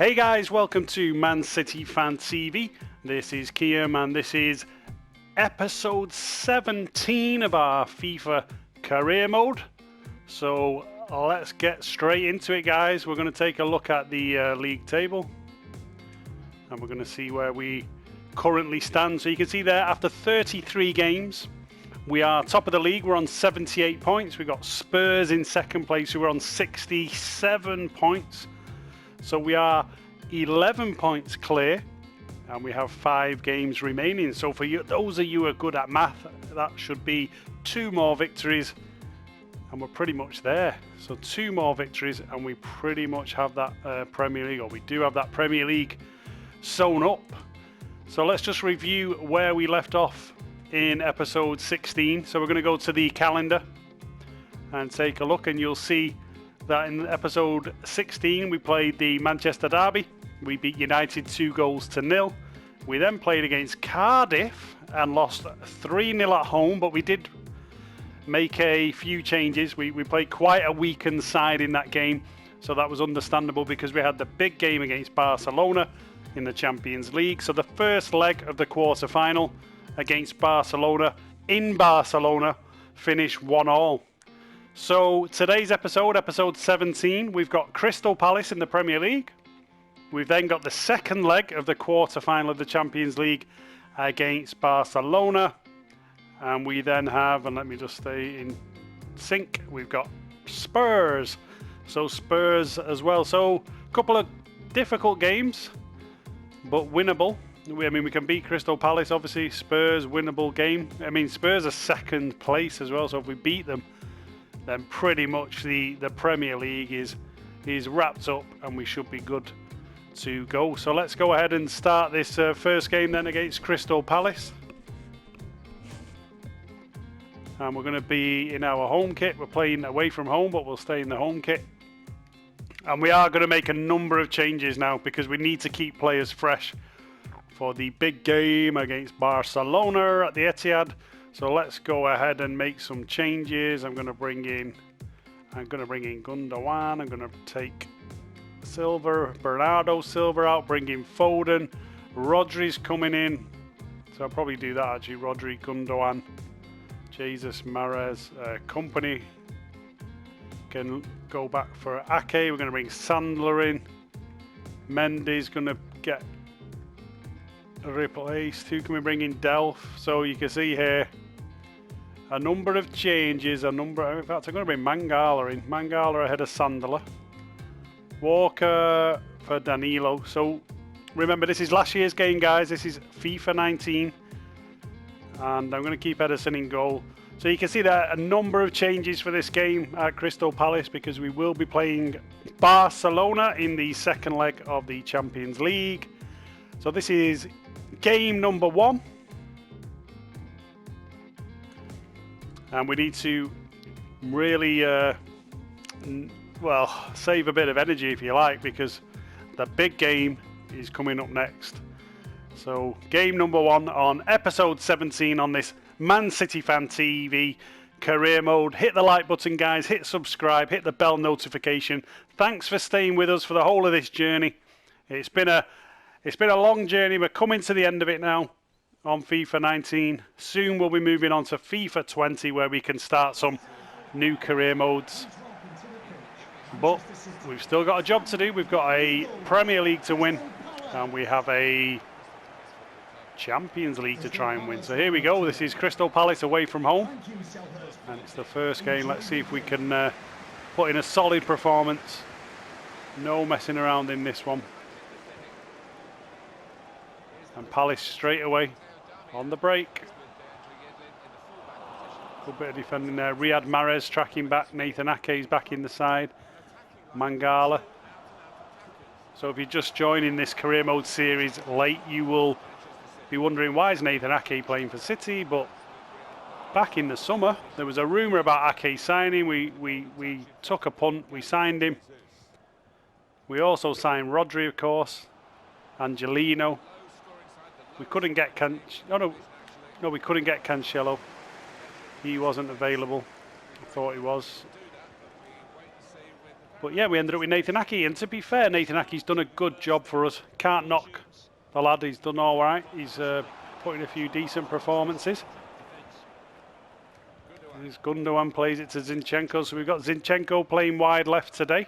Hey guys, welcome to Man City Fan TV. This is Kiam and this is episode 17 of our FIFA career mode. So let's get straight into it, guys. We're going to take a look at the league table and we're going to see where we currently stand. So you can see there, after 33 games, we are top of the league. We're on 78 points. We've got Spurs in second place, who are on 67 points. So we are 11 points clear and we have 5 games remaining. So for you, those of you who are good at math, that should be 2 more victories and we're pretty much there. So 2 more victories and we pretty much have that Premier League, or we do have that Premier League sewn up. So let's just review where we left off in episode 16. So we're going to go to the calendar and take a look, and you'll see that in episode 16 we played the Manchester Derby. We beat United 2-0. We then played against Cardiff and lost 3-0 at home, but we did make a few changes. We played quite a weakened side in that game, so that was understandable because we had the big game against Barcelona in the Champions League. So the first leg of the quarter-final against Barcelona in Barcelona finished 1-1. So today's episode 17, we've got Crystal Palace in the Premier League. We've then got the second leg of the quarter-final of the Champions League against Barcelona. And we then have, and let me just stay in sync, we've got Spurs. So Spurs as well. So a couple of difficult games, but winnable. I mean, we can beat Crystal Palace, obviously. Spurs, winnable game. I mean, Spurs are second place as well, so if we beat them, then pretty much the Premier League is wrapped up and we should be good to go. So let's go ahead and start this first game then against Crystal Palace. And we're going to be in our home kit. We're playing away from home, but we'll stay in the home kit. And we are going to make a number of changes now because we need to keep players fresh for the big game against Barcelona at the Etihad. So let's go ahead and make some changes. I'm going to bring in Gundogan. I'm going to take Bernardo Silva out, bring in Foden. Rodri's coming in. So I'll probably do that actually. Rodri, Gundogan, Jesus, Mahrez, Company can go back for Ake. We're going to bring Sandler in. Mendy's going to get replaced. Who can we bring in? Delph. So you can see here a number of changes. In fact, I'm going to bring Mangala in. Mangala ahead of Sandler. Walker for Danilo. So remember, this is last year's game, guys. This is FIFA 19. And I'm going to keep Ederson in goal. So you can see there are a number of changes for this game at Crystal Palace because we will be playing Barcelona in the second leg of the Champions League. So this is game number 1. And we need to really, save a bit of energy, if you like, because the big game is coming up next. So game number 1 on episode 17 on this Man City Fan TV career mode. Hit the like button, guys. Hit subscribe. Hit the bell notification. Thanks for staying with us for the whole of this journey. It's been a long journey. We're coming to the end of it now on FIFA 19. Soon we'll be moving on to FIFA 20, where we can start some new career modes. But we've still got a job to do. We've got a Premier League to win and we have a Champions League to try and win. So here we go. This is Crystal Palace away from home and it's the first game. Let's see if we can put in a solid performance. No messing around in this one. And Palace straight away on the break. Good bit of defending there. Riyad Mahrez tracking back. Nathan Ake's back in the side. Mangala. So if you're just joining this career mode series late, you will be wondering, why is Nathan Ake playing for City? But back in the summer, there was a rumour about Ake signing. We took a punt. We signed him. We also signed Rodri, of course. Angelino. We couldn't get we couldn't get Cancelo. He wasn't available. I thought he was. But yeah, we ended up with Nathan Aki, and to be fair, Nathan Aki's done a good job for us. Can't knock the lad, he's done all right. He's put in a few decent performances. As Gundogan plays it to Zinchenko, so we've got Zinchenko playing wide left today.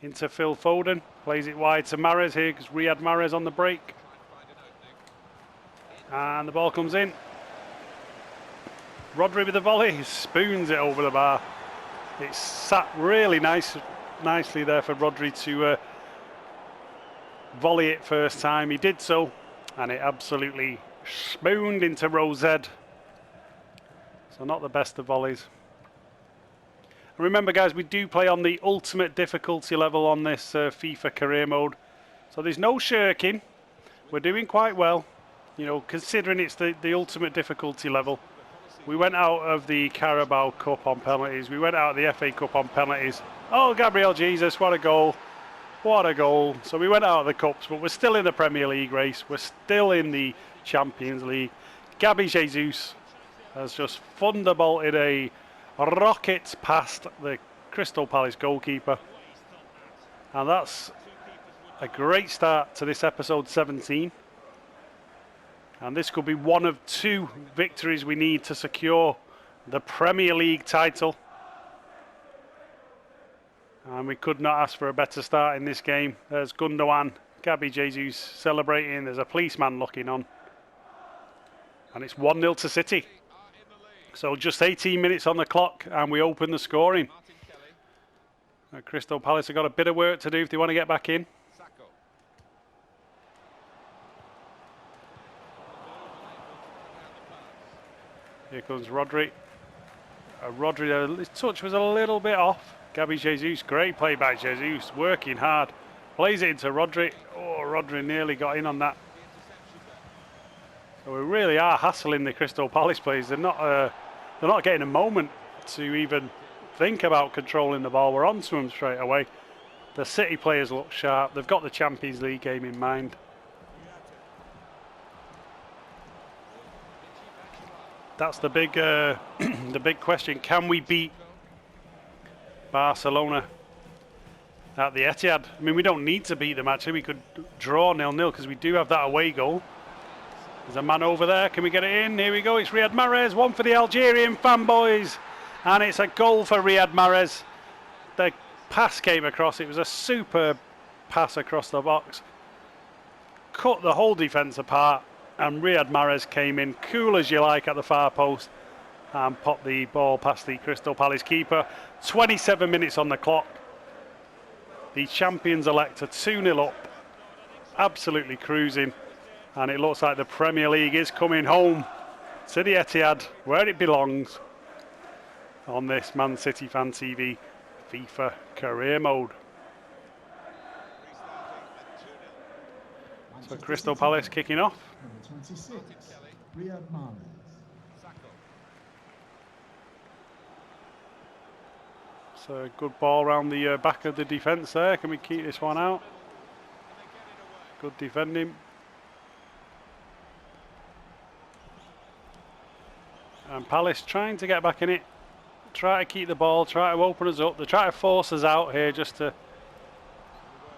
Into Phil Foden, plays it wide to Mahrez here because Riyad Mahrez on the break. And the ball comes in. Rodri with the volley, spoons it over the bar. It's sat really nicely there for Rodri to volley it first time. He did so, and it absolutely spooned into Rosed. So not the best of volleys. And remember guys, we do play on the ultimate difficulty level on this FIFA career mode. So there's no shirking. We're doing quite well, you know, considering it's the ultimate difficulty level. We went out of the Carabao Cup on penalties. We went out of the FA Cup on penalties. Oh, Gabriel Jesus, what a goal. What a goal. So we went out of the Cups, but we're still in the Premier League race. We're still in the Champions League. Gabi Jesus has just thunderbolted a rocket past the Crystal Palace goalkeeper. And that's a great start to this episode 17. And this could be one of 2 victories we need to secure the Premier League title. And we could not ask for a better start in this game. There's Gundogan, Gabi Jesus celebrating. There's a policeman looking on. And it's 1-0 to City. So just 18 minutes on the clock and we open the scoring. Crystal Palace have got a bit of work to do if they want to get back in. Here comes Rodri. Rodri, his touch was a little bit off. Gabi Jesus, great play by Jesus, working hard. Plays it into Rodri. Oh, Rodri nearly got in on that. So we really are hassling the Crystal Palace players. They're not getting a moment to even think about controlling the ball. We're on to them straight away. The City players look sharp. They've got the Champions League game in mind. That's the big, the big question. Can we beat Barcelona at the Etihad? I mean, we don't need to beat them actually. We could draw 0-0 because we do have that away goal. There's a man over there. Can we get it in? Here we go. It's Riyad Mahrez. One for the Algerian fanboys. And it's a goal for Riyad Mahrez. The pass came across. It was a superb pass across the box. Cut the whole defence apart. And Riyad Mahrez came in cool as you like at the far post and popped the ball past the Crystal Palace keeper. 27 minutes on the clock. The champions-elect are 2-0 up. Absolutely cruising. And it looks like the Premier League is coming home to the Etihad, where it belongs, on this Man City Fan TV FIFA career mode. So Crystal Palace kicking off. Number 26, Riyad Mahrez. So a good ball around the back of the defence there. Can we keep this one out? Good defending. And Palace trying to get back in it. Try to keep the ball, try to open us up. They try to force us out here just to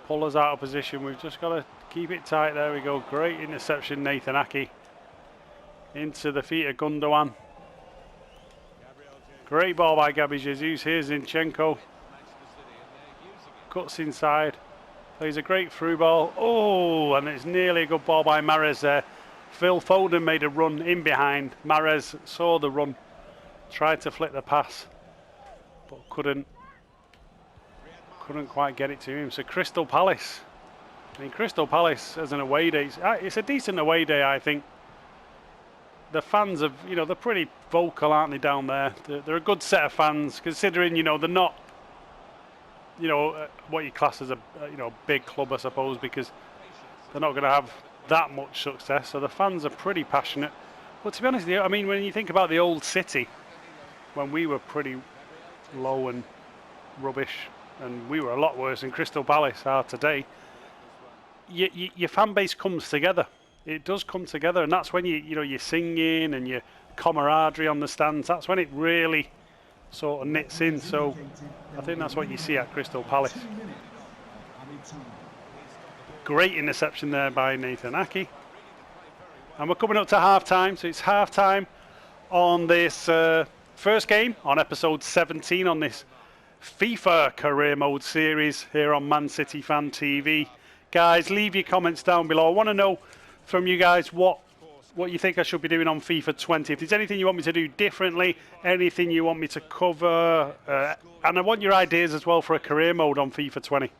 pull us out of position. We've just got to keep it tight. There we go. Great interception, Nathan Aki. Into the feet of Gundogan. Great ball by Gabi Jesus. Here's Zinchenko. Cuts inside. Plays a great through ball. Oh, and it's nearly a good ball by Mahrez there. Phil Foden made a run in behind. Mahrez saw the run. Tried to flick the pass. But couldn't quite get it to him. So Crystal Palace. I mean, Crystal Palace as an away day, it's a decent away day, I think. The fans have, you know, they're pretty vocal, aren't they, down there? They're a good set of fans, considering, you know, they're not, you know, what you class as a, you know, big club, I suppose, because they're not going to have that much success. So the fans are pretty passionate. But to be honest with you, I mean, when you think about the old City, when we were pretty low and rubbish, and we were a lot worse than Crystal Palace are today, your fan base comes together. It does come together, and that's when you know, you're singing and your camaraderie on the stands. That's when it really sort of knits in. So I think that's what you see at Crystal Palace. Great interception there by Nathan Aki. And we're coming up to half-time, so it's half-time on this first game on episode 17 on this FIFA Career Mode series here on Man City Fan TV. Guys, leave your comments down below. I want to know from you guys what you think I should be doing on FIFA 20. If there's anything you want me to do differently, anything you want me to cover, and I want your ideas as well for a career mode on FIFA 20.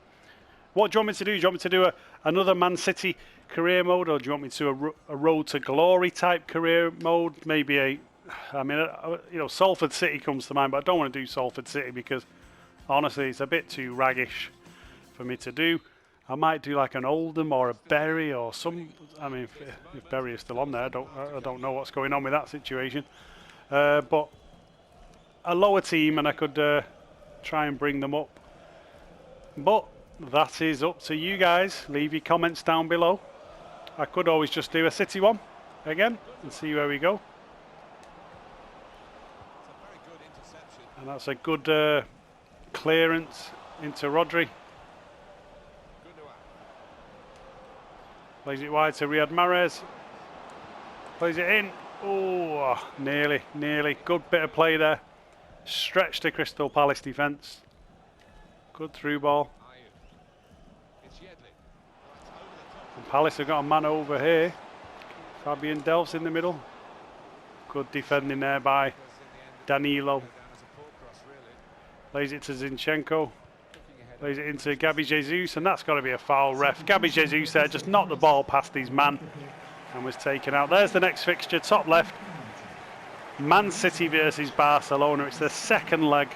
What do you want me to do? Do you want me to do another Man City career mode, or do you want me to do a Road to Glory type career mode? Maybe Salford City comes to mind, but I don't want to do Salford City because honestly it's a bit too raggish for me to do. I might do like an Oldham or a Bury or some. I mean, if Bury is still on there, I don't know what's going on with that situation. But a lower team, and I could try and bring them up. But that is up to you guys. Leave your comments down below. I could always just do a City one again and see where we go. And that's a good clearance into Rodri. Plays it wide to Riyad Mahrez. Plays it in. Oh, nearly. Good bit of play there. Stretch to Crystal Palace defence. Good through ball. And Palace have got a man over here. Fabian Delph's in the middle. Good defending there by Danilo. Plays it to Zinchenko. Plays it into Gabby Jesus, and that's got to be a foul, ref. Gabby Jesus there just knocked the ball past his man and was taken out. There's the next fixture, top left. Man City versus Barcelona. It's the second leg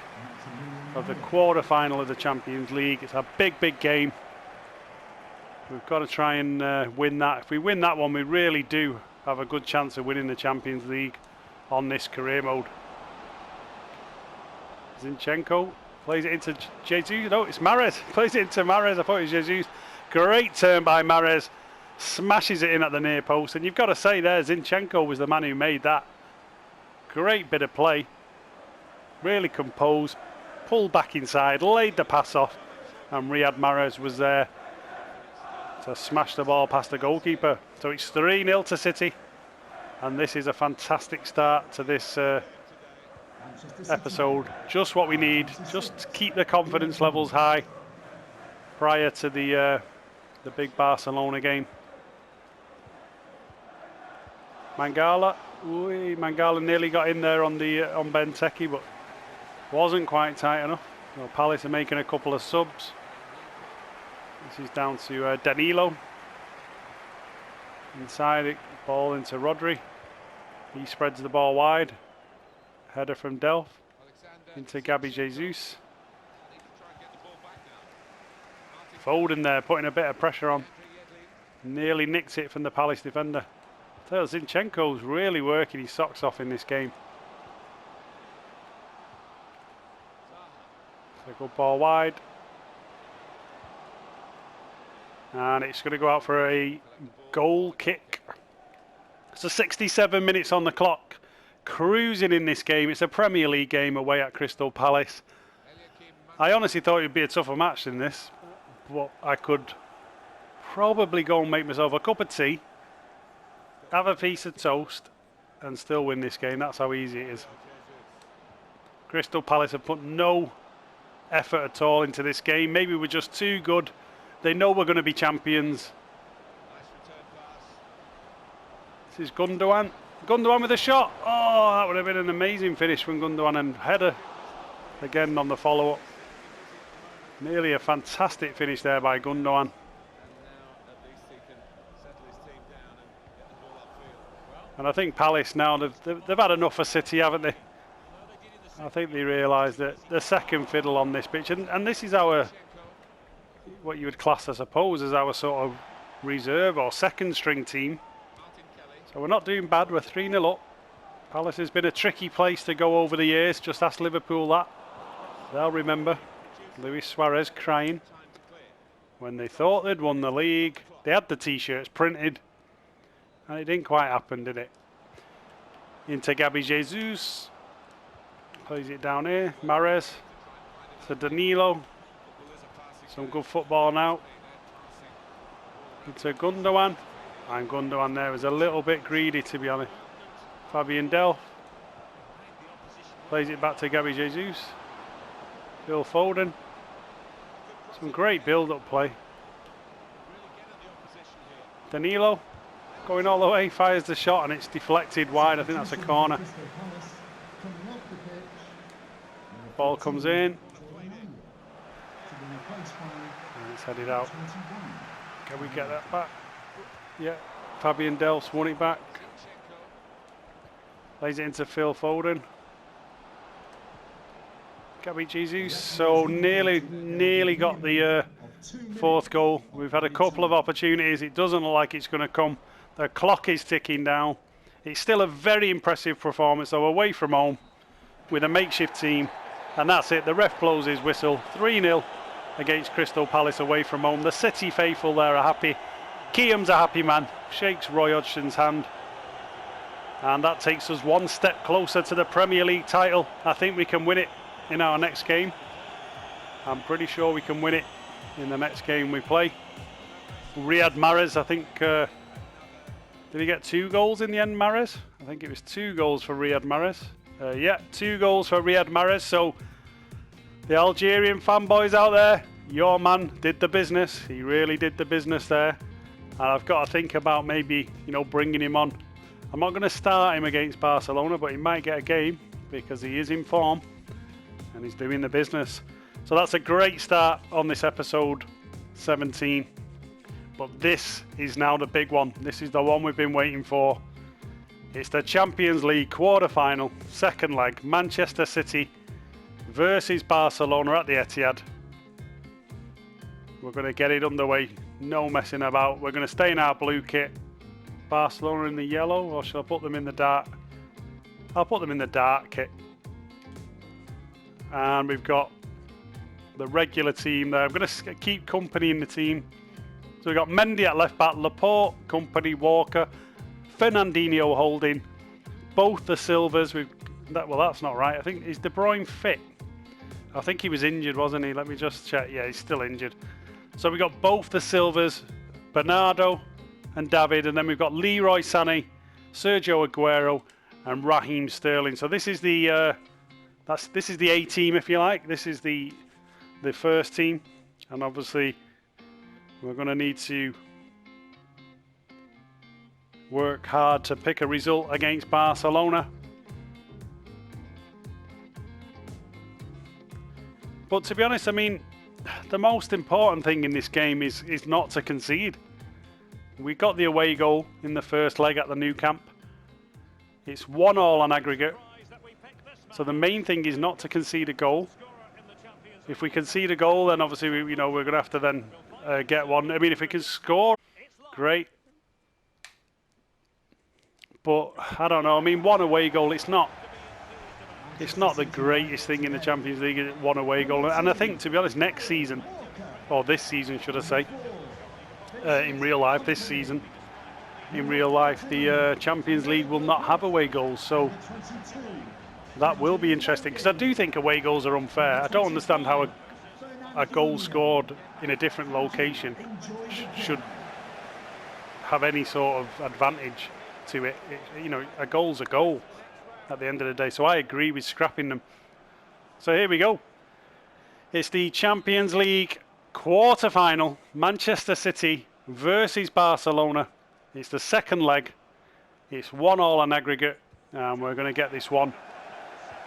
of the quarter-final of the Champions League. It's a big game. We've got to try and win that. If we win that one, we really do have a good chance of winning the Champions League on this career mode. Zinchenko plays it into Jesus. No, it's Mahrez. Plays it into Mahrez. I thought it was Jesus. Great turn by Mahrez. Smashes it in at the near post. And you've got to say there, Zinchenko was the man who made that. Great bit of play. Really composed. Pulled back inside. Laid the pass off. And Riyad Mahrez was there to smash the ball past the goalkeeper. So it's 3-0 to City. And this is a fantastic start to this episode. Just what we need. Just to keep the confidence levels high prior to the big Barcelona game. Mangala. Mangala nearly got in there on Benteke, but wasn't quite tight enough. So Palace are making a couple of subs. This is down to Danilo. Inside it, ball into Rodri. He spreads the ball wide. Header from Delph into Gabby Jesus. Foden there, putting a bit of pressure on. Nearly nicks it from the Palace defender. Zinchenko's really working his socks off in this game. So good ball wide. And it's going to go out for a goal kick. So 67 minutes on the clock. Cruising in this game. It's a Premier League game away at Crystal Palace. I honestly thought it would be a tougher match than this. But I could probably go and make myself a cup of tea, have a piece of toast, and still win this game. That's how easy it is. Crystal Palace have put no effort at all into this game. Maybe we're just too good. They know we're going to be champions. This is Gundogan. Gundogan with a shot. Oh, that would have been an amazing finish from Gundogan, and header again on the follow-up. Nearly a fantastic finish there by Gundogan. And I think Palace now, they've had enough of City, haven't they? I think they realise that the second fiddle on this pitch, and this is our, what you would class, I suppose, as our sort of reserve or second string team. So we're not doing bad, we're 3-0 up. Palace has been a tricky place to go over the years, just ask Liverpool that. They'll remember Luis Suarez crying when they thought they'd won the league. They had the t-shirts printed, and it didn't quite happen, did it? Into Gabby Jesus. Plays it down here. Mahrez to Danilo. Some good football now. Into Gundogan. And Gundogan there was a little bit greedy, to be honest. Fabian Delph. Plays it back to Gabby Jesus. Phil Foden. Some great build-up play. Danilo going all the way, fires the shot and it's deflected wide. I think that's a corner. Ball comes in. And it's headed out. Can we get that back? Yeah, Fabian Delph's won it back. Plays it into Phil Foden. Gabby Jesus, so nearly got the fourth goal. We've had a couple of opportunities. It doesn't look like it's going to come. The clock is ticking down. It's still a very impressive performance, though, away from home with a makeshift team. And that's it. The ref blows his whistle. 3-0 against Crystal Palace away from home. The City faithful there are happy. Kiam's a happy man. Shakes Roy Hodgson's hand. And that takes us one step closer to the Premier League title. I think we can win it in our next game. I'm pretty sure we can win it in the next game we play. Riyad Mahrez, I think, did he get 2 goals in the end, Mahrez? I think it was 2 goals for Riyad Mahrez. Yeah, 2 goals for Riyad Mahrez. So the Algerian fanboys out there, your man did the business. He really did the business there. And I've got to think about maybe, bringing him on. I'm not going to start him against Barcelona, but he might get a game because he is in form and he's doing the business. So that's a great start on this episode 17. But this is now the big one. This is the one we've been waiting for. It's the Champions League quarter-final, second leg. Manchester City versus Barcelona at the Etihad. We're going to get it underway. No messing about. We're going to stay in our blue kit. Barcelona in the yellow, or shall I put them in the dark? I'll put them in the dark kit. And we've got the regular team there. I'm going to keep company in the team. So we've got Mendy at left back, Laporte, Company, Walker, Fernandinho holding, both the Silvers. Well, that's not right. I think, is De Bruyne fit? I think he was injured, wasn't he? Let me just check. Yeah, he's still injured. So we've got both the Silvers, Bernardo and David, and then we've got Leroy Sané, Sergio Aguero, and Raheem Sterling. So this is the this is the A team, if you like. This is the first team, and obviously we're going to need to work hard to pick a result against Barcelona. But to be honest, I mean, the most important thing in this game is not to concede. We got the away goal in the first leg at the Nou Camp. It's 1-1 on aggregate. So the main thing is not to concede a goal. If we concede a goal, then obviously we're going to have to then get one. I mean, if we can score, great. But I don't know. I mean, one away goal, it's not the greatest thing in the Champions League, one away goal. And I think, to be honest, next season, or this season, should I say, in real life, this season, in real life, the Champions League will not have away goals. So that will be interesting, because I do think away goals are unfair. I don't understand how a goal scored in a different location should have any sort of advantage to it. A goal's a goal at the end of the day. So I agree with scrapping them. So here we go. It's the Champions League quarter-final. Manchester City versus Barcelona. It's the second leg. It's 1-1 on aggregate. And we're going to get this one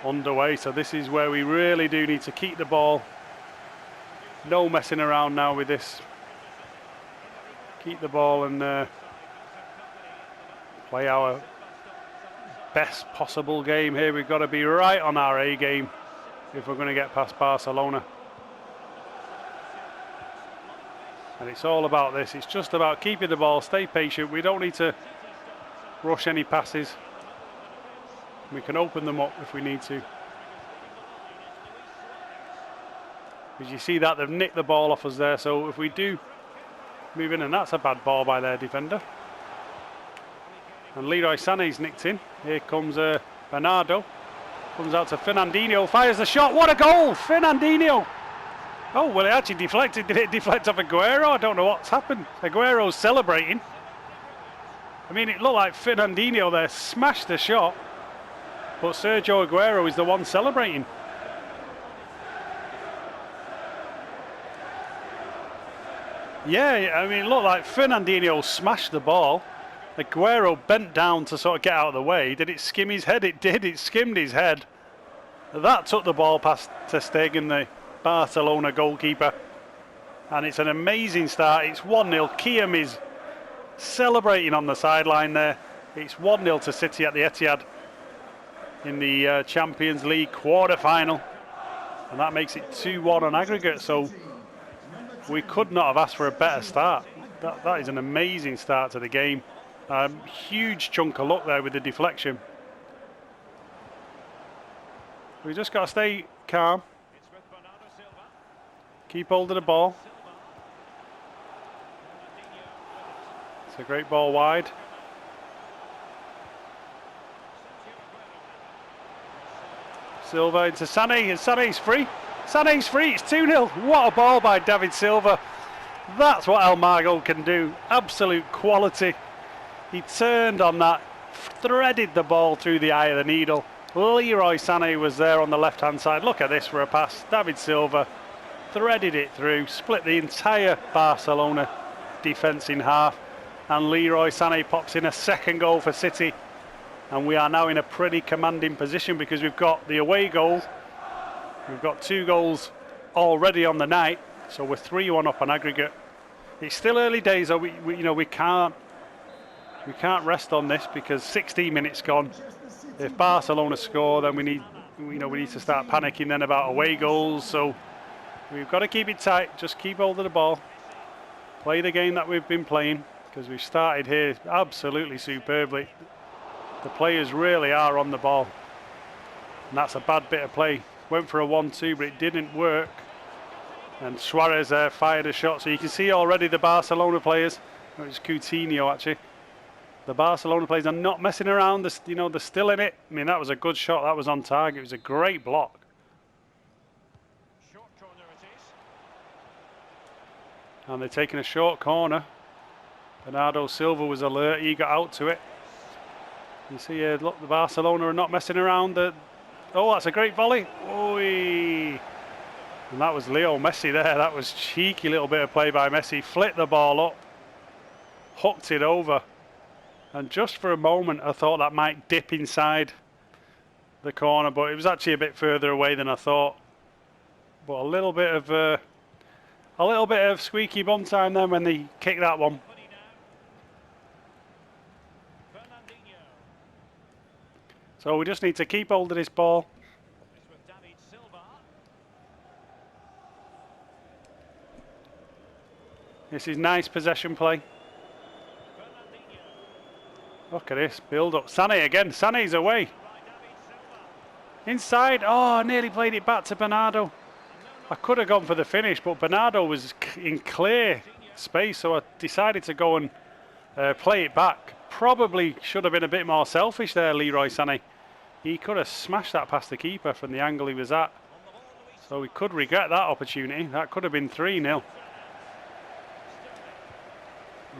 underway. So this is where we really do need to keep the ball. No messing around now with this. Keep the ball and play our best possible game here. We've got to be right on our A game if we're going to get past Barcelona. And it's all about this. It's just about keeping the ball, stay patient. We don't need to rush any passes. We can open them up if we need to. As you see that, they've nicked the ball off us there. So if we do move in, and that's a bad ball by their defender. And Leroy Sané's nicked in. Here comes Bernardo. Comes out to Fernandinho, fires the shot. What a goal! Fernandinho! Oh, well, it actually deflected. Did it deflect off Aguero? I don't know what's happened. Aguero's celebrating. I mean, it looked like Fernandinho there smashed the shot, but Sergio Aguero is the one celebrating. Yeah, I mean, it looked like Fernandinho smashed the ball. Aguero bent down to sort of get out of the way. Did it skim his head? It did. It skimmed his head. That took the ball past ter Stegen, the Barcelona goalkeeper. And it's an amazing start. It's 1-0. Kiam is celebrating on the sideline there. It's 1-0 to City at the Etihad in the Champions League quarter-final. And that makes it 2-1 on aggregate. So we could not have asked for a better start. That is an amazing start to the game. Huge chunk of luck there with the deflection. We just got to stay calm. Keep hold of the ball. It's a great ball wide. Silva into Sané, and Sané's free. Sané's free, it's 2-0. What a ball by David Silva. That's what Almagro can do. Absolute quality. He turned on that, threaded the ball through the eye of the needle. Leroy Sané was there on the left-hand side. Look at this for a pass. David Silva threaded it through, split the entire Barcelona defence in half. And Leroy Sané pops in a second goal for City. And we are now in a pretty commanding position because we've got the away goal. We've got 2 goals already on the night. So we're 3-1 up on aggregate. It's still early days, though. We can't rest on this because 16 minutes gone. If Barcelona score, then we need to start panicking then about away goals. So we've got to keep it tight. Just keep hold of the ball. Play the game that we've been playing because we've started here absolutely superbly. The players really are on the ball. And that's a bad bit of play. Went for a 1-2, but it didn't work. And Suarez fired a shot. So you can see already the Barcelona players. Oh, it's Coutinho actually. The Barcelona players are not messing around. They're still in it. I mean, that was a good shot. That was on target. It was a great block. And they're taking a short corner. Bernardo Silva was alert. He got out to it. You see, look, the Barcelona are not messing around. Oh, that's a great volley. Oy. And that was Leo Messi there. That was cheeky little bit of play by Messi. Flicked the ball up. Hooked it over. And just for a moment, I thought that might dip inside the corner, but it was actually a bit further away than I thought. But a little bit of squeaky bum time then when they kicked that one. So we just need to keep hold of this ball. This is nice possession play. Look at this build up. Sané again. Sané's away. Inside. Oh, I nearly played it back to Bernardo. I could have gone for the finish, but Bernardo was in clear space, so I decided to go and play it back. Probably should have been a bit more selfish there, Leroy Sané. He could have smashed that past the keeper from the angle he was at. So we could regret that opportunity. That could have been 3-0.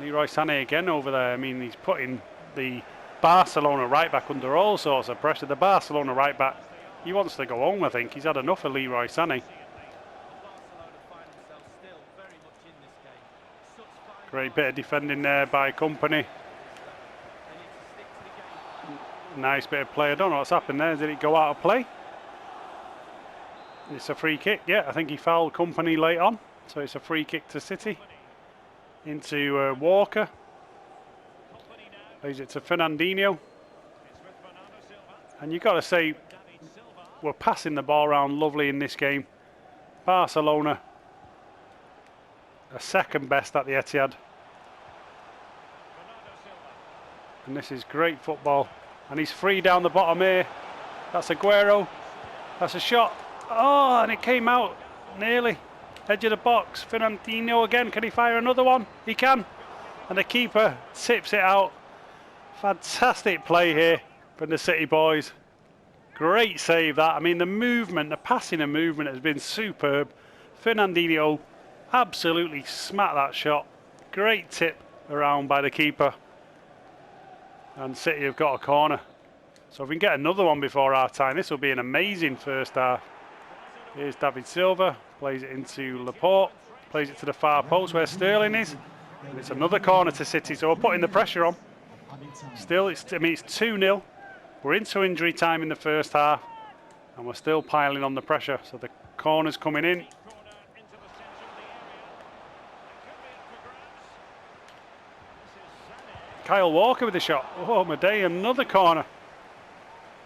Leroy Sané again over there. I mean, he's putting the Barcelona right back under all sorts of pressure. The Barcelona right back, he wants to go home, I think. He's had enough of Leroy Sané. Great bit of defending there by Company. Nice bit of play. I don't know what's happened there. Did it go out of play? It's a free kick. Yeah, I think he fouled Company late on. So it's a free kick to City. Into Walker. Plays it to Fernandinho. And you've got to say, we're passing the ball around lovely in this game. Barcelona are second best at the Etihad. And this is great football. And he's free down the bottom here. That's Aguero. That's a shot. Oh, and it came out nearly. Edge of the box. Fernandinho again. Can he fire another one? He can. And the keeper tips it out. Fantastic play here from the City boys. Great save that. I mean, the movement, the passing and movement has been superb. Fernandinho absolutely smacked that shot. Great tip around by the keeper. And City have got a corner. So if we can get another one before our time, this will be an amazing first half. Here's David Silva, plays it into Laporte, plays it to the far post where Sterling is. And it's another corner to City, so we're putting the pressure on. Still, it's 2-0. We're into injury time in the first half, and we're still piling on the pressure. So the corner's coming in. Kyle Walker with the shot. Oh, my day, another corner.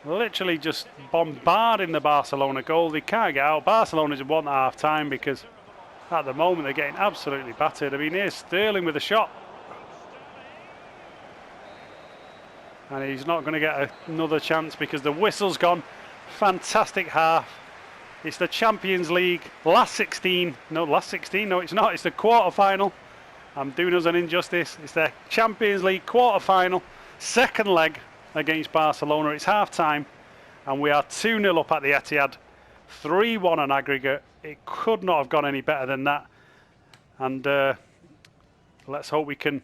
Literally just bombarding the Barcelona goal. They can't get out. Barcelona just want half time because at the moment they're getting absolutely battered. I mean, here's Sterling with a shot. And he's not going to get another chance because the whistle's gone. Fantastic half. It's the Champions League last 16. No, it's not. It's the quarter-final. I'm doing us an injustice. It's the Champions League quarter-final. Second leg against Barcelona. It's half-time. And we are 2-0 up at the Etihad. 3-1 on aggregate. It could not have gone any better than that. And let's hope we can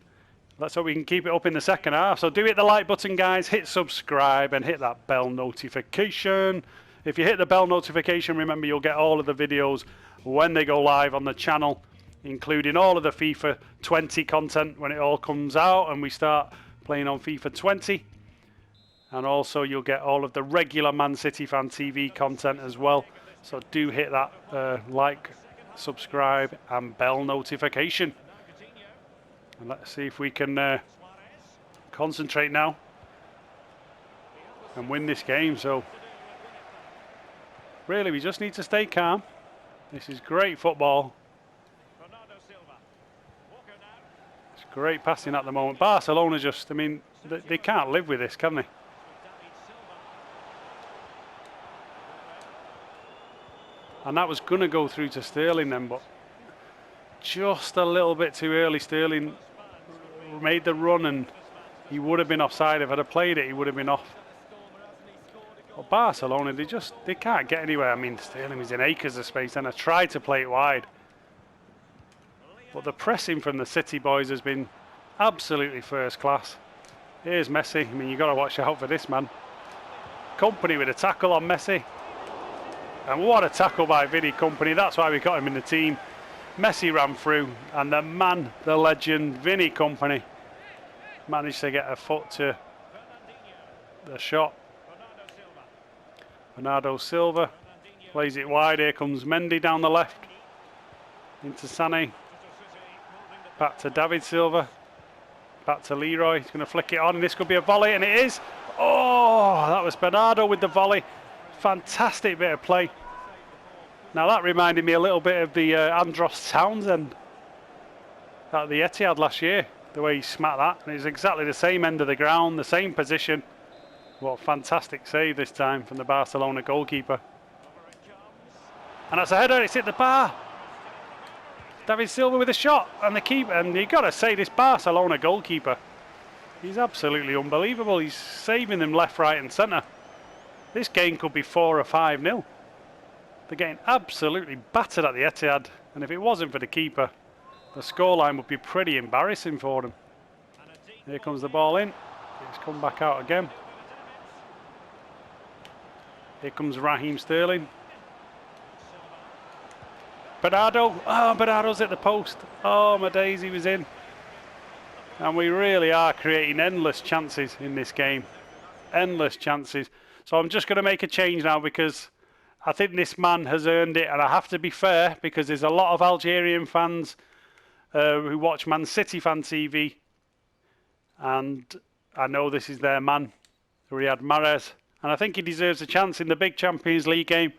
keep it up in the second half. So do hit the like button, guys. Hit subscribe and hit that bell notification. If you hit the bell notification, remember you'll get all of the videos when they go live on the channel, including all of the FIFA 20 content when it all comes out and we start playing on FIFA 20. And also you'll get all of the regular Man City Fan TV content as well. So do hit that like, subscribe and bell notification. And let's see if we can concentrate now and win this game. So really we just need to stay calm. This is great football. It's great passing at the moment. Barcelona just, I mean, they can't live with this, can they? And that was going to go through to Sterling then, but just a little bit too early. Sterling made the run and he would have been offside. If I'd have played it, he would have been off. But Barcelona, they can't get anywhere. I mean, Sterling was in acres of space and I tried to play it wide. But the pressing from the City boys has been absolutely first class. Here's Messi. I mean, you've got to watch out for this man. Company with a tackle on Messi. And what a tackle by Vinny Company. That's why we got him in the team. Messi ran through and the man, the legend, Vinny Company managed to get a foot to the shot. Bernardo Silva plays it wide. Here comes Mendy down the left. Into Sané. Back to David Silva. Back to Leroy. He's going to flick it on and this could be a volley and it is. Oh, that was Bernardo with the volley. Fantastic bit of play. Now that reminded me a little bit of the Andros Townsend at the Etihad last year, the way he smacked that. And it's exactly the same end of the ground, the same position. What a fantastic save this time from the Barcelona goalkeeper. And that's a header, it's hit the bar. David Silva with a shot and the keeper, and you've got to say this Barcelona goalkeeper, he's absolutely unbelievable. He's saving them left, right and centre. This game could be 4 or 5-0. They're getting absolutely battered at the Etihad, and if it wasn't for the keeper, the scoreline would be pretty embarrassing for them. Here comes the ball in. It's come back out again. Here comes Raheem Sterling. Bernardo. Oh, Bernardo's at the post. Oh, my days, he was in. And we really are creating endless chances in this game. Endless chances. So I'm just going to make a change now because I think this man has earned it, and I have to be fair because there's a lot of Algerian fans who watch Man City Fan TV, and I know this is their man, Riyad Mahrez, and I think he deserves a chance in the big Champions League game.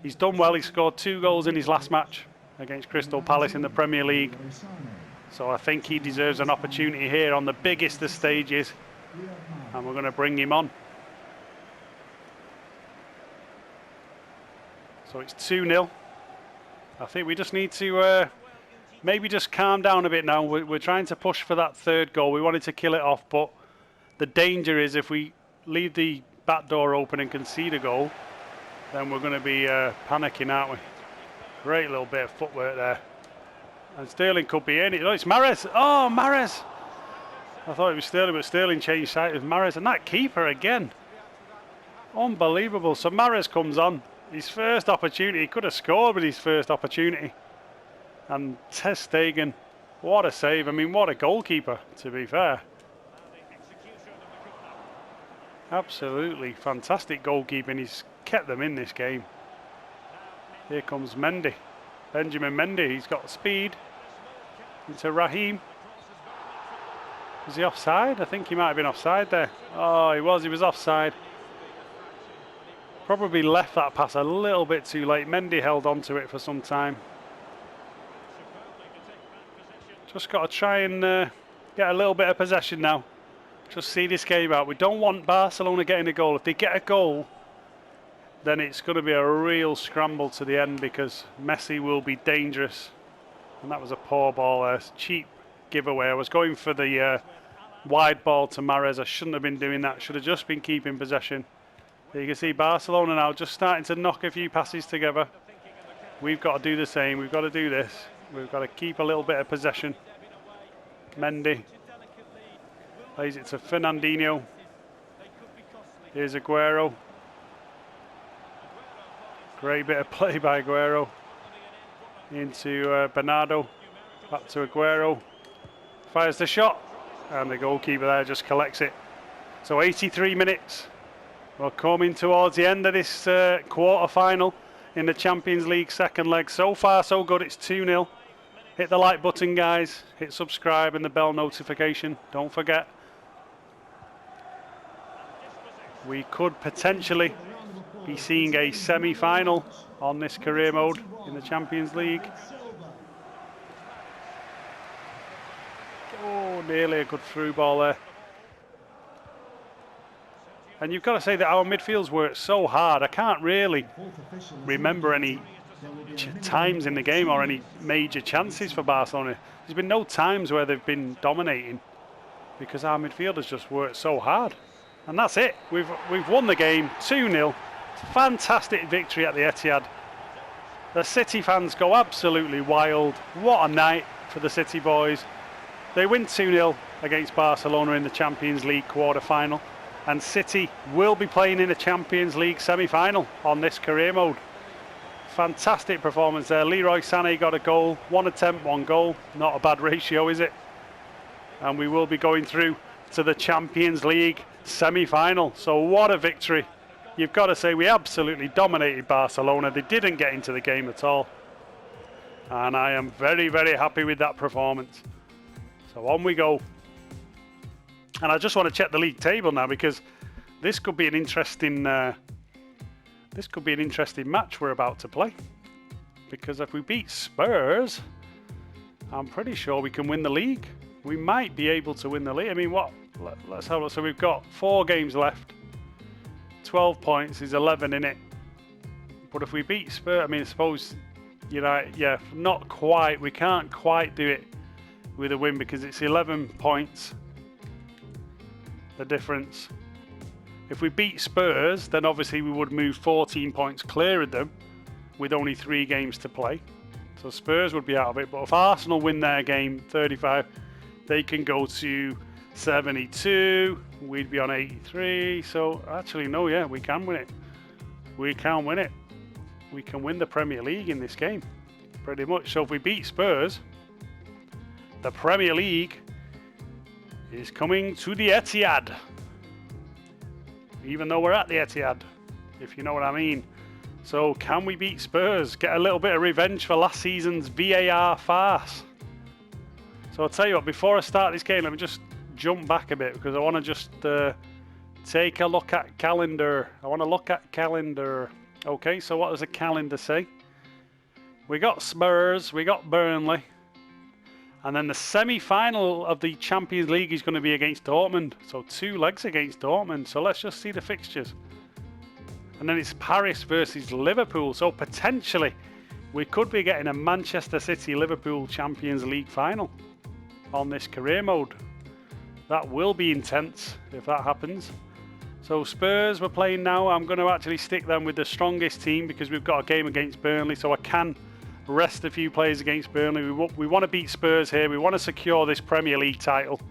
He's done well. He scored 2 goals in his last match against Crystal Palace in the Premier League, so I think he deserves an opportunity here on the biggest of stages, and we're going to bring him on. So it's 2-0. I think we just need to maybe just calm down a bit now. We're trying to push for that third goal. We wanted to kill it off, but the danger is if we leave the back door open and concede a goal, then we're going to be panicking, aren't we? Great little bit of footwork there. And Sterling could be in it. Oh, it's Mahrez. Oh, Mahrez. I thought it was Sterling, but Sterling changed sides with Mahrez. And that keeper again. Unbelievable. So Mahrez comes on. His first opportunity. He could have scored with his first opportunity. And ter Stegen, what a save. I mean, what a goalkeeper, to be fair. Absolutely fantastic goalkeeping. He's kept them in this game. Here comes Mendy. Benjamin Mendy. He's got speed. Into Raheem. Was he offside? I think he might have been offside there. Oh, he was offside. Probably left that pass a little bit too late. Mendy held on to it for some time. Just got to try and get a little bit of possession now. Just see this game out. We don't want Barcelona getting a goal. If they get a goal, then it's going to be a real scramble to the end because Messi will be dangerous. And that was a poor ball there. Cheap giveaway. I was going for the wide ball to Mahrez. I shouldn't have been doing that. Should have just been keeping possession. There you can see Barcelona now just starting to knock a few passes together. We've got to do the same. We've got to do this. We've got to keep a little bit of possession. Mendy plays it to Fernandinho. Here's Aguero. Great bit of play by Aguero. Into Bernardo. Back to Aguero. Fires the shot. And the goalkeeper there just collects it. So 83 minutes. We're coming towards the end of this quarter-final in the Champions League second leg. So far, so good. It's 2-0. Hit the like button, guys. Hit subscribe and the bell notification. Don't forget. We could potentially be seeing a semi-final on this career mode in the Champions League. Oh, nearly a good through ball there. And you've got to say that our midfield's worked so hard. I can't really remember any times in the game or any major chances for Barcelona. There's been no times where they've been dominating because our midfield has just worked so hard. And that's it. We've won the game 2-0. Fantastic victory at the Etihad. The City fans go absolutely wild. What a night for the City boys. They win 2-0 against Barcelona in the Champions League quarter-final. And City will be playing in the Champions League semi-final on this career mode. Fantastic performance there. Leroy Sané got a goal. 1 attempt, 1 goal. Not a bad ratio, is it? And we will be going through to the Champions League semi-final. So what a victory. You've got to say we absolutely dominated Barcelona. They didn't get into the game at all. And I am very, very happy with that performance. So on we go. And I just want to check the league table now because this could be an interesting match we're about to play. Because if we beat Spurs, I'm pretty sure we can win the league. We might be able to win the league. I mean, let's have a look. So we've got 4 games left. 12 points is 11 in it. But if we beat Spurs, I mean, I suppose, you know, yeah, not quite. We can't quite do it with a win because it's 11 points. The difference. If we beat Spurs, then obviously we would move 14 points clear of them with only 3 games to play. So Spurs would be out of it. But if Arsenal win their game 35, they can go to 72. We'd be on 83. So actually, no, yeah, we can win it. We can win it. We can win the Premier League in this game. Pretty much. So if we beat Spurs, the Premier League is coming to the Etihad. Even though we're at the Etihad, if you know what I mean. So can we beat Spurs? Get a little bit of revenge for last season's VAR farce. So I'll tell you what, before I start this game, let me just jump back a bit because I want to just take a look at calendar. I want to look at calendar. Okay, so what does the calendar say? We got Spurs, we got Burnley. And then the semi-final of the Champions League is going to be against Dortmund. So 2 legs against Dortmund. So let's just see the fixtures. And then it's Paris versus Liverpool. So potentially we could be getting a Manchester City-Liverpool Champions League final on this career mode. That will be intense if that happens. So Spurs we're playing now. I'm going to actually stick them with the strongest team because we've got a game against Burnley, so I can rest a few players against Burnley. We want to beat Spurs here. We want to secure this Premier League title.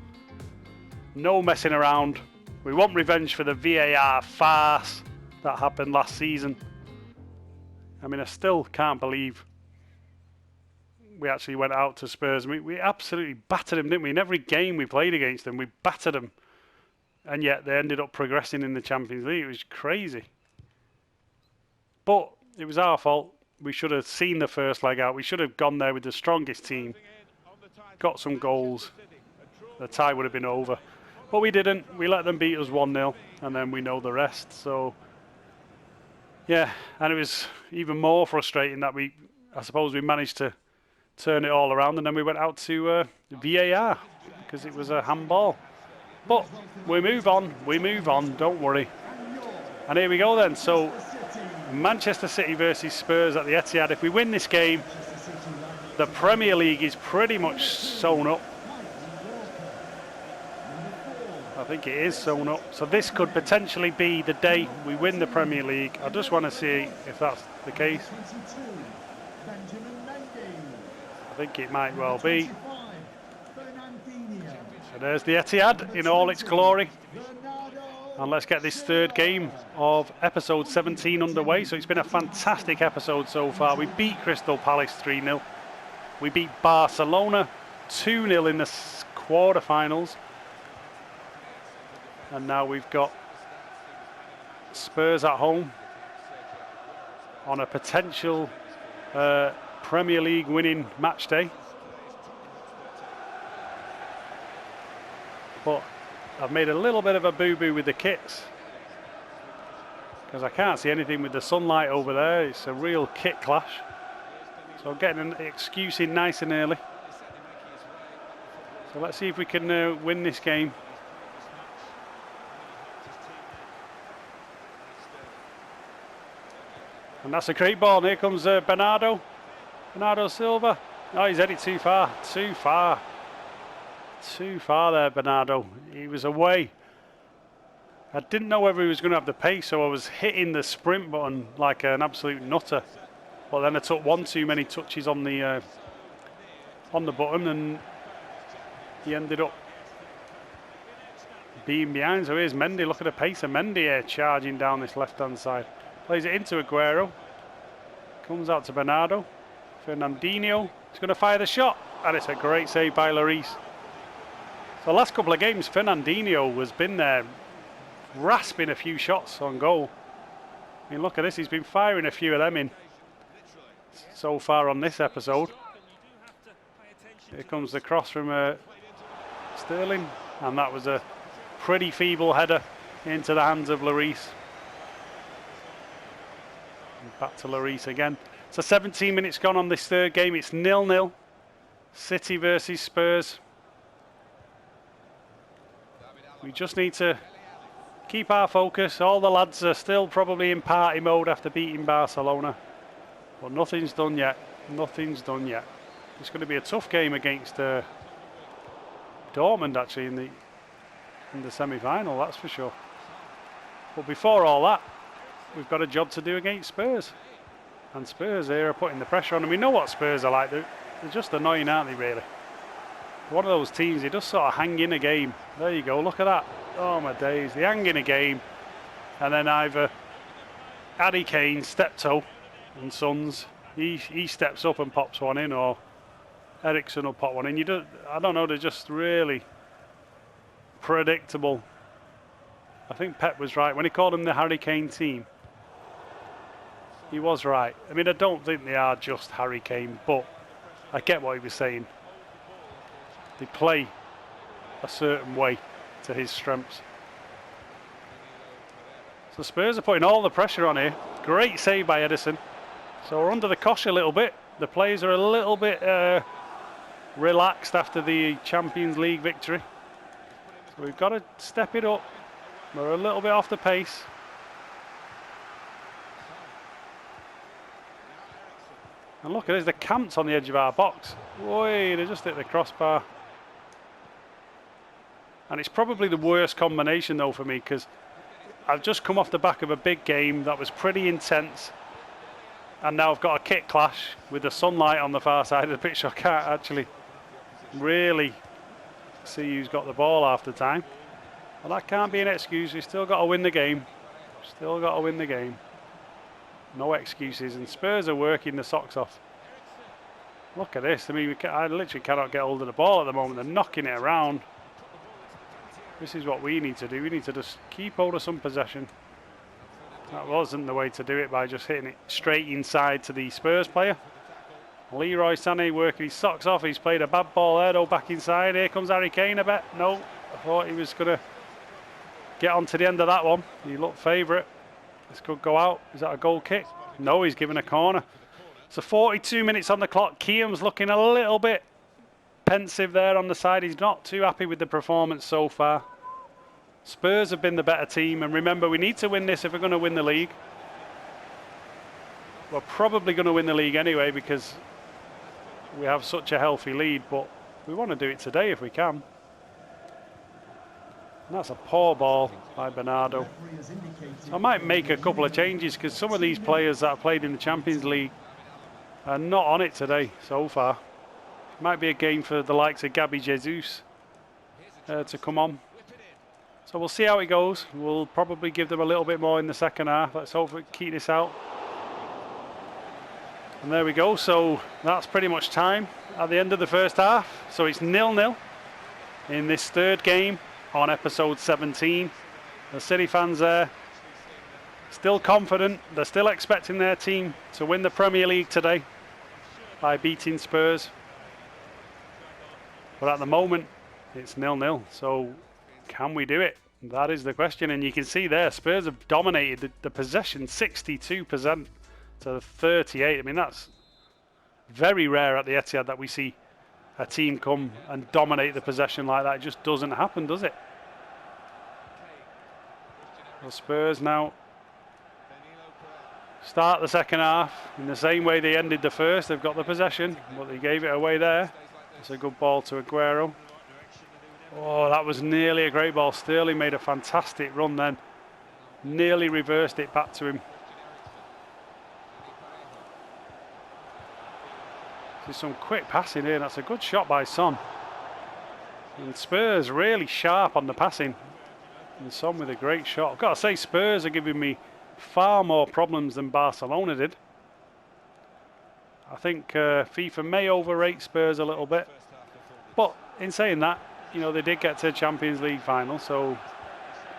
No messing around. We want revenge for the VAR farce that happened last season. I mean, I still can't believe we actually went out to Spurs. We absolutely battered them, didn't we? In every game we played against them, we battered them. And yet they ended up progressing in the Champions League. It was crazy. But it was our fault. We should have seen the first leg out. We should have gone there with the strongest team. Got some goals. The tie would have been over. But we didn't. We let them beat us 1-0. And then we know the rest. So, yeah. And it was even more frustrating that I suppose we managed to turn it all around. And then we went out to VAR because it was a handball. But we move on, don't worry. And here we go then. So Manchester City versus Spurs at the Etihad. If we win this game, the Premier League is pretty much sewn up. I think it is sewn up. So this could potentially be the day we win the Premier League. I just want to see if that's the case. I think it might well be. So there's the Etihad in all its glory. And let's get this third game of episode 17 underway. So it's been a fantastic episode so far. We beat Crystal Palace 3-0. We beat Barcelona 2-0 in the quarterfinals. And now we've got Spurs at home on a potential Premier League winning match day. But I've made a little bit of a boo-boo with the kits because I can't see anything with the sunlight over there. It's a real kit clash. So I'm getting an excuse in nice and early. So let's see if we can win this game. And that's a great ball. And here comes Bernardo Silva. Oh, he's headed too far. Too far there, Bernardo. He was away. I didn't know whether he was going to have the pace, so I was hitting the sprint button like an absolute nutter. But then I took one too many touches on the button, and he ended up being behind. So here's Mendy. Look at the pace of Mendy here, charging down this left-hand side. Plays it into Aguero. Comes out to Bernardo. Fernandinho. He's going to fire the shot, and it's a great save by Lloris. So the last couple of games, Fernandinho has been there rasping a few shots on goal. I mean, look at this. He's been firing a few of them in so far on this episode. Here comes the cross from Sterling. And that was a pretty feeble header into the hands of Lloris. Back to Lloris again. So 17 minutes gone on this third game. It's 0-0. City versus Spurs. We just need to keep our focus. All the lads are still probably in party mode after beating Barcelona. But nothing's done yet. Nothing's done yet. It's going to be a tough game against Dortmund actually in the semi-final, that's for sure. But before all that, we've got a job to do against Spurs. And Spurs here are putting the pressure on. And we know what Spurs are like. They're just annoying, aren't they, really? One of those teams, they just sort of hang in a game. There you go, look at that. Oh my days, they hang in a game. And then either Harry Kane, Steptoe and Sons, he steps up and pops one in, or Eriksen will pop one in. I don't know, they're just really predictable. I think Pep was right. When he called them the Harry Kane team, he was right. I mean, I don't think they are just Harry Kane, but I get what he was saying. They play a certain way to his strengths. So Spurs are putting all the pressure on here. Great save by Edison. So we're under the cosh a little bit. The players are a little bit relaxed after the Champions League victory. So we've got to step it up. We're a little bit off the pace. And look at this, the camp's on the edge of our box. Boy, they just hit the crossbar. And it's probably the worst combination though for me, because I've just come off the back of a big game that was pretty intense. And now I've got a kit clash with the sunlight on the far side of the pitch. So I can't actually really see who's got the ball half the time. Well, that can't be an excuse. We've still got to win the game. Still got to win the game. No excuses. And Spurs are working the socks off. Look at this. I mean, I literally cannot get hold of the ball at the moment. They're knocking it around. This is what we need to do. We need to just keep hold of some possession. That wasn't the way to do it, by just hitting it straight inside to the Spurs player. Leroy Sané working his socks off. He's played a bad ball there, though, back inside. Here comes Harry Kane a bit. No, I thought he was going to get on to the end of that one. He looked favourite. This could go out. Is that a goal kick? No, he's given a corner. So 42 minutes on the clock. Kiam's looking a little bit pensive there on the side. He's not too happy with the performance so far. Spurs have been the better team, and remember, we need to win this if we're going to win the league. We're probably going to win the league anyway because we have such a healthy lead, but we want to do it today if we can. And that's a poor ball by Bernardo. So I might make a couple of changes because some of these players that have played in the Champions League are not on it today so far. Might be a game for the likes of Gabby Jesus to come on. So we'll see how it goes. We'll probably give them a little bit more in the second half. Let's hope we keep this out. And there we go. So that's pretty much time at the end of the first half. So it's 0-0 in this third game on episode 17. The City fans there still confident. They're still expecting their team to win the Premier League today by beating Spurs. But at the moment, it's 0-0. So can we do it? That is the question. And you can see there, Spurs have dominated the possession 62% to 38. I mean, that's very rare at the Etihad that we see a team come and dominate the possession like that. It just doesn't happen, does it? The Spurs now start the second half in the same way they ended the first. They've got the possession, but they gave it away there. It's a good ball to Aguero. Oh, that was nearly a great ball. Sterling made a fantastic run then. Nearly reversed it back to him. There's some quick passing here. That's a good shot by Son. And Spurs really sharp on the passing. And Son with a great shot. I've got to say, Spurs are giving me far more problems than Barcelona did. I think FIFA may overrate Spurs a little bit. But in saying that, you know, they did get to the Champions League final, so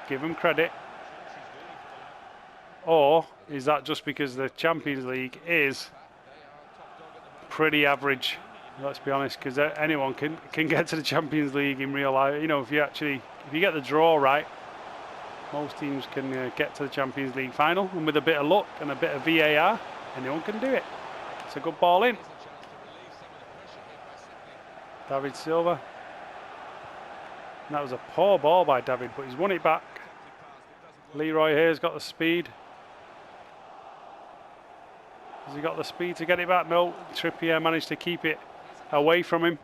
give them credit. Or is that just because the Champions League is pretty average? Let's be honest, because anyone can get to the Champions League in real life. You know, if you get the draw right, most teams can get to the Champions League final, and with a bit of luck and a bit of VAR, anyone can do it. It's a good ball in. David Silva. And that was a poor ball by David, but he's won it back. Leroy here's got the speed. Has he got the speed to get it back? No. Trippier managed to keep it away from him.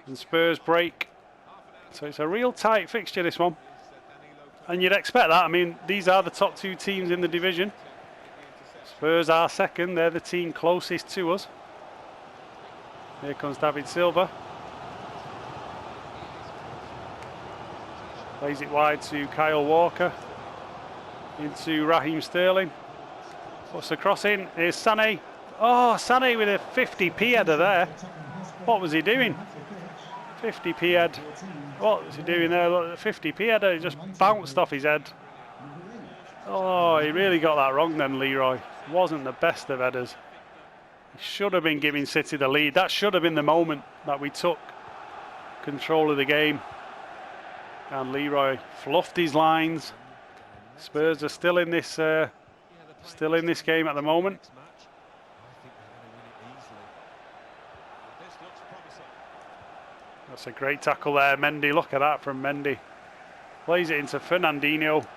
And Spurs break. So it's a real tight fixture, this one. And you'd expect that. I mean, these are the top two teams in the division. Spurs are second. They're the team closest to us. Here comes David Silva. Plays it wide to Kyle Walker. Into Raheem Sterling. Puts the cross in. Here's Sané. Oh, Sané with a 50p header there. What was he doing? 50p head. What was he doing there? Look, 50p header. He just bounced off his head. Oh, he really got that wrong then, Leroy. Wasn't the best of headers. He should have been giving City the lead. That should have been the moment that we took control of the game. And Leroy fluffed his lines. Spurs are still in this game at the moment. That's a great tackle there, Mendy. Look at that from Mendy. Plays it into Fernandinho,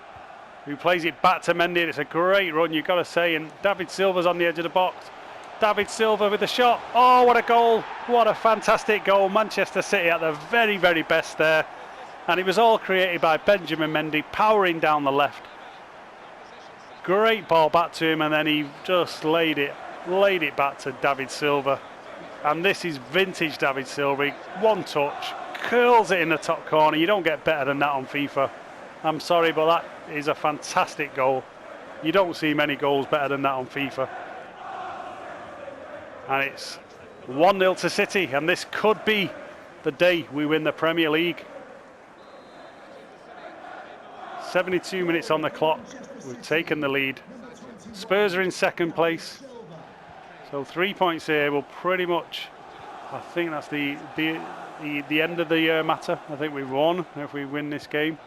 who plays it back to Mendy. It's a great run, you've got to say. And David Silva's on the edge of the box. David Silva with the shot. Oh, what a goal. What a fantastic goal. Manchester City at the very, very best there. And it was all created by Benjamin Mendy, powering down the left. Great ball back to him, and then he just laid it back to David Silva. And this is vintage David Silva. One touch, curls it in the top corner. You don't get better than that on FIFA. I'm sorry, but that is a fantastic goal. You don't see many goals better than that on FIFA. And it's 1-0 to City, and this could be the day we win the Premier League. 72 minutes on the clock. We've taken the lead. Spurs are in second place. So 3 points here will pretty much, I think that's the end of the matter. I think we've won if we win this game.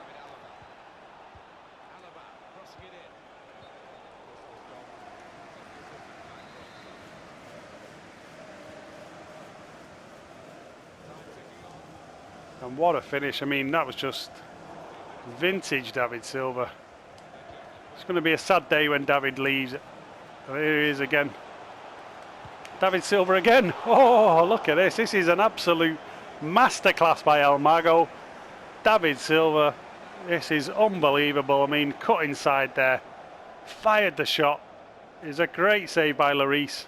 And what a finish. I mean, that was just vintage David Silva. It's going to be a sad day when David leaves. And here he is again. David Silva again. Oh, look at this. This is an absolute masterclass by El Mago. David Silva. This is unbelievable. I mean, cut inside there. Fired the shot. It's a great save by Lloris.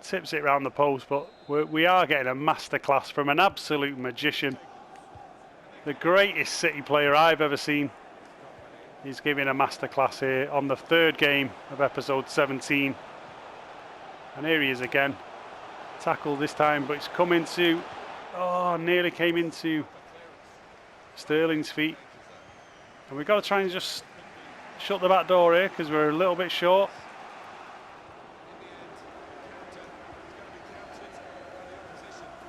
Tips it round the post, but we are getting a masterclass from an absolute magician. The greatest City player I've ever seen. He's giving a masterclass here on the third game of episode 17. And here he is again. Tackle this time, but it's come into... Oh, nearly came into Sterling's feet. And we've got to try and just shut the back door here because we're a little bit short.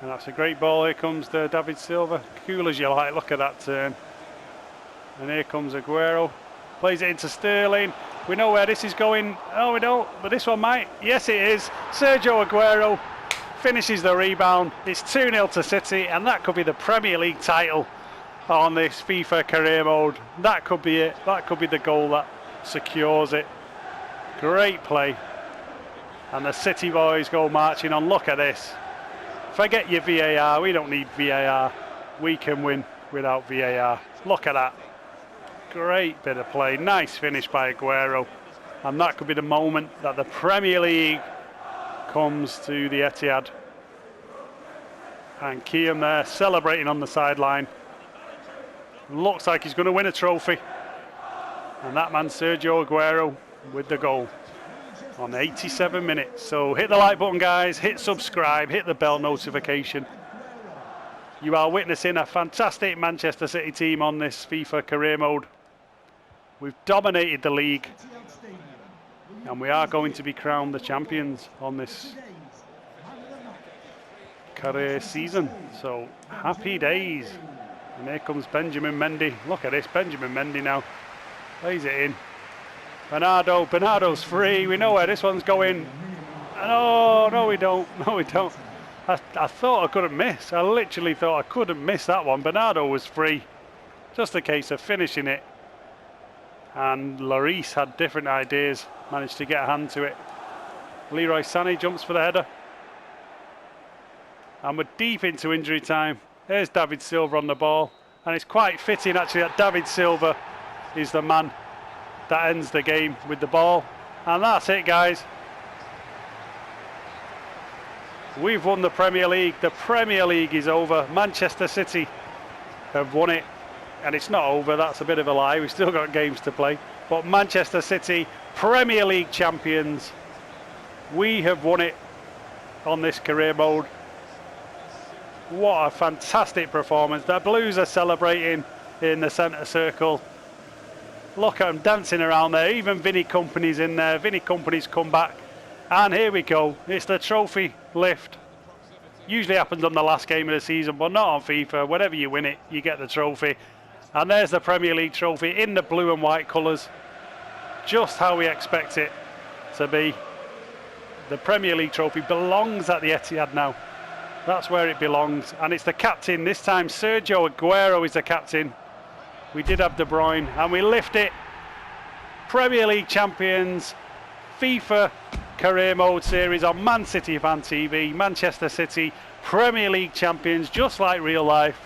And that's a great ball. Here comes David Silva. Cool as you like. Look at that turn. And here comes Aguero. Plays it into Sterling. We know where this is going. Oh, we don't. But this one might. Yes, it is. Sergio Aguero finishes the rebound. It's 2-0 to City. And that could be the Premier League title on this FIFA career mode. That could be it. That could be the goal that secures it. Great play. And the City boys go marching on. Look at this. Forget your VAR, we don't need VAR. We can win without VAR. Look at that. Great bit of play. Nice finish by Aguero. And that could be the moment that the Premier League comes to the Etihad. And Kiam there celebrating on the sideline. Looks like he's going to win a trophy. And that man, Sergio Aguero, with the goal on 87 minutes. So hit the like button, guys, hit subscribe, hit the bell notification. You are witnessing a fantastic Manchester City team on this FIFA career mode. We've dominated the league and we are going to be crowned the champions on this career season. So happy days. And here comes Benjamin Mendy. Look at this, Benjamin Mendy now plays it in. Bernardo's free. We know where this one's going. Oh, no, we don't. No, we don't. I thought I couldn't miss. I literally thought I couldn't miss that one. Bernardo was free. Just a case of finishing it. And Lloris had different ideas. Managed to get a hand to it. Leroy Sané jumps for the header. And we're deep into injury time. There's David Silva on the ball. And it's quite fitting, actually, that David Silva is the man that ends the game with the ball. And that's it, guys. We've won the Premier League. The Premier League is over. Manchester City have won it. And it's not over, that's a bit of a lie. We've still got games to play. But Manchester City, Premier League champions. We have won it on this career mode. What a fantastic performance. The Blues are celebrating in the centre circle. Look at them dancing around there. Even Vinny Kompany's in there. Vinny Kompany's come back. And here we go. It's the trophy lift. Usually happens on the last game of the season, but not on FIFA. Whenever you win it, you get the trophy. And there's the Premier League trophy in the blue and white colours. Just how we expect it to be. The Premier League trophy belongs at the Etihad now. That's where it belongs. And it's the captain. This time Sergio Aguero is the captain. We did have De Bruyne, and we lift it. Premier League champions, FIFA career mode series on Man City Fan TV. Manchester City, Premier League champions, just like real life.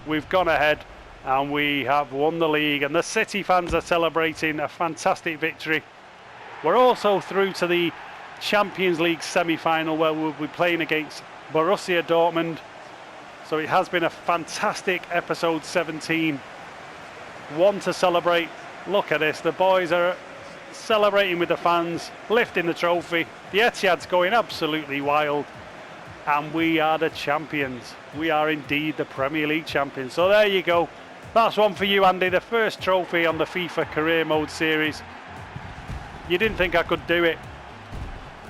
We've gone ahead and we have won the league, and the City fans are celebrating a fantastic victory We're also through to the Champions League semi-final where we'll be playing against Borussia Dortmund. So it has been a fantastic episode 17. One to celebrate. Look at this, the boys are celebrating with the fans, lifting the trophy. The Etihad's going absolutely wild. And we are the champions. We are indeed the Premier League champions. So there you go. That's one for you, Andy. The first trophy on the FIFA Career Mode series. You didn't think I could do it,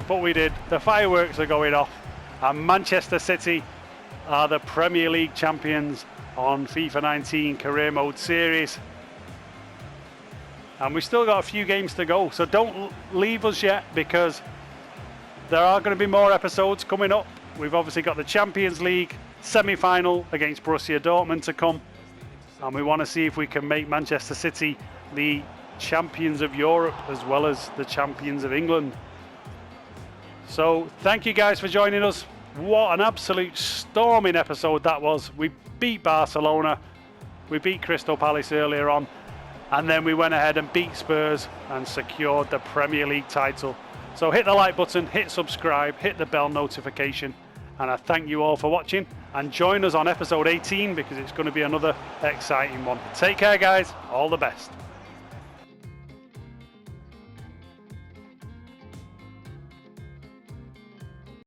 but we did. The fireworks are going off. And Manchester City are the Premier League champions on FIFA 19 Career Mode series. And we've still got a few games to go. So don't leave us yet, because there are going to be more episodes coming up. We've obviously got the Champions League semi-final against Borussia Dortmund to come. And we want to see if we can make Manchester City the champions of Europe as well as the champions of England. So thank you guys for joining us. What an absolute storming episode that was. We beat Barcelona. We beat Crystal Palace earlier on. And then we went ahead and beat Spurs and secured the Premier League title. So hit the like button, hit subscribe, hit the bell notification. And I thank you all for watching, and join us on episode 18 because it's going to be another exciting one. Take care, guys. All the best.